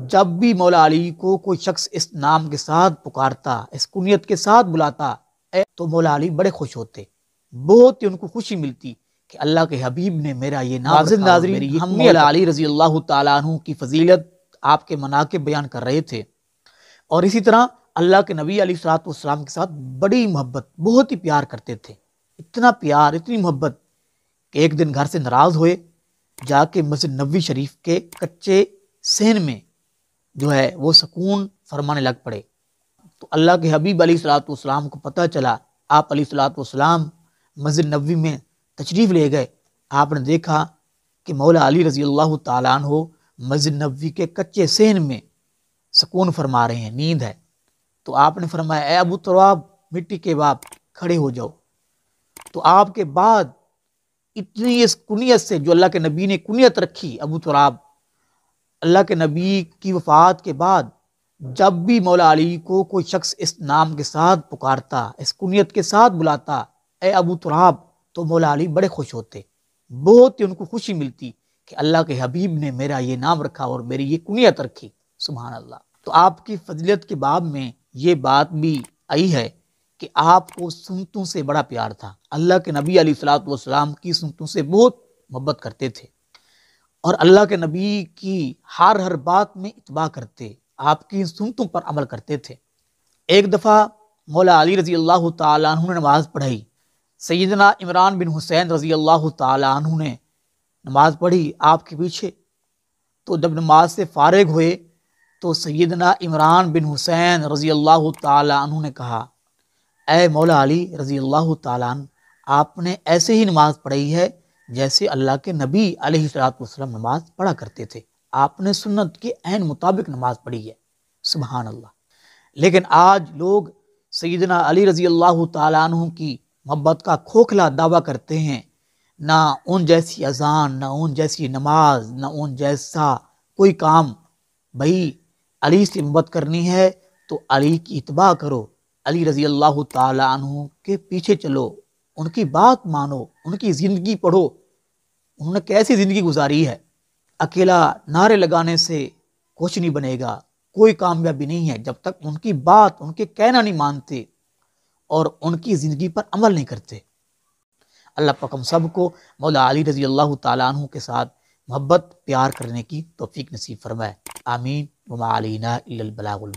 جب بھی مولا علی کو کوئی شخص اس نام کے ساتھ پکارتا، اس کنیت کے ساتھ بلاتا تو مولا علی بڑے خوش ہوتے، بہت ہی ان کو خوشی ملتی کہ اللہ کے حبیب نے میرا یہ نام رکھا۔ ناظرین، ہم مولا علی رضی اللہ تعالیٰ عنہ کی فضیلت، آپ کے مناقب بیان کر رہے تھے، اور اسی طرح اللہ کے نبی علیہ الصلوۃ والسلام کے ساتھ بڑی محبت، بہت ہی پیار کرتے تھے، اتنا پیار، اتنی محبت کہ ایک دن گھر سے ناراض ہوئے، جا کے مسجد نبوی شریف کے کچے صحن میں جو ہے وہ سکون فرمانے لگ پڑے۔ تو اللہ کے حبیب علیہ الصلوۃ والسلام کو پتہ چلا، آپ علیہ الصلوۃ والسلام مسجد نبوی میں تشریف لے گئے۔ آپ نے دیکھا کہ مولا علی رضی اللہ تعالیٰ عنہ مسجد نبوی کے کچے صحن میں سکون فرما رہے ہیں، نیند ہے۔ تو آپ نے فرمایا، اے ابو تراب، مٹی کے باپ، کھڑے ہو جاؤ۔ تو آپ کے بعد اتنی اس کنیت سے، جو اللہ کے نبی نے کنیت رکھی ابو تراب، اللہ کے نبی کی وفات کے بعد جب بھی مولا علی کو کوئی شخص اس نام کے ساتھ پکارتا، اس کنیت کے ساتھ بلاتا، اے ابو تراب، تو مولا علی بڑے خوش ہوتے، بہت ہی ان کو خوشی ملتی کہ اللہ کے حبیب نے میرا یہ نام رکھا اور میری یہ کنیت رکھی۔ سبحان اللہ۔ تو آپ کی فضیلت کے باب میں یہ بات بھی آئی ہے کہ آپ کو سنتوں سے بڑا پیار تھا، اللہ کے نبی علیہ الصلوۃ والسلام کی سنتوں سے بہت محبت کرتے تھے، اور اللہ کے نبی کی ہر بات میں اتباع کرتے، آپ کی سنتوں پر عمل کرتے تھے۔ ایک دفعہ مولا علی رضی اللہ تعالیٰ عنہ نے نماز پڑھائی، سیدنا عمران بن حسین رضی اللہ تعالیٰ عنہ نے نماز پڑھی آپ کے پیچھے۔ تو جب نماز سے فارغ ہوئے تو سیدنا عمران بن حسین رضی اللہ تعالیٰ عنہ نے کہا، اے مولا علی رضی اللہ تعالیٰ عنہ، آپ نے ایسے ہی نماز پڑھی ہے جیسے اللہ کے نبی علیہ الصلوۃ والسلام نماز پڑھا کرتے تھے، آپ نے سنت کے عین مطابق نماز پڑھی ہے۔ سبحان اللہ۔ لیکن آج لوگ سیدنا علی رضی اللہ تعالیٰ عنہ کی محبت کا کھوکھلا دعویٰ کرتے ہیں، نہ ان جیسی اذان، نہ ان جیسی نماز، نہ ان جیسا کوئی کام۔ بھائی، علی سے محبت کرنی ہے تو علی کی اتباع کرو، علی رضی اللہ تعالیٰ عنہ کے پیچھے چلو، ان کی بات مانو، ان کی زندگی پڑھو، انہوں نے کیسی زندگی گزاری ہے۔ اکیلا نعرے لگانے سے کچھ نہیں بنے گا، کوئی کامیابی نہیں ہے جب تک ان کی بات، ان کے کہنا نہیں مانتے اور ان کی زندگی پر عمل نہیں کرتے۔ اللہ پاک ہم سب کو مولا علی رضی اللہ تعالیٰ عنہ کے ساتھ محبت، پیار کرنے کی توفیق نصیب فرمائے۔ آمین۔ وما علینا الا البلاغ المبین۔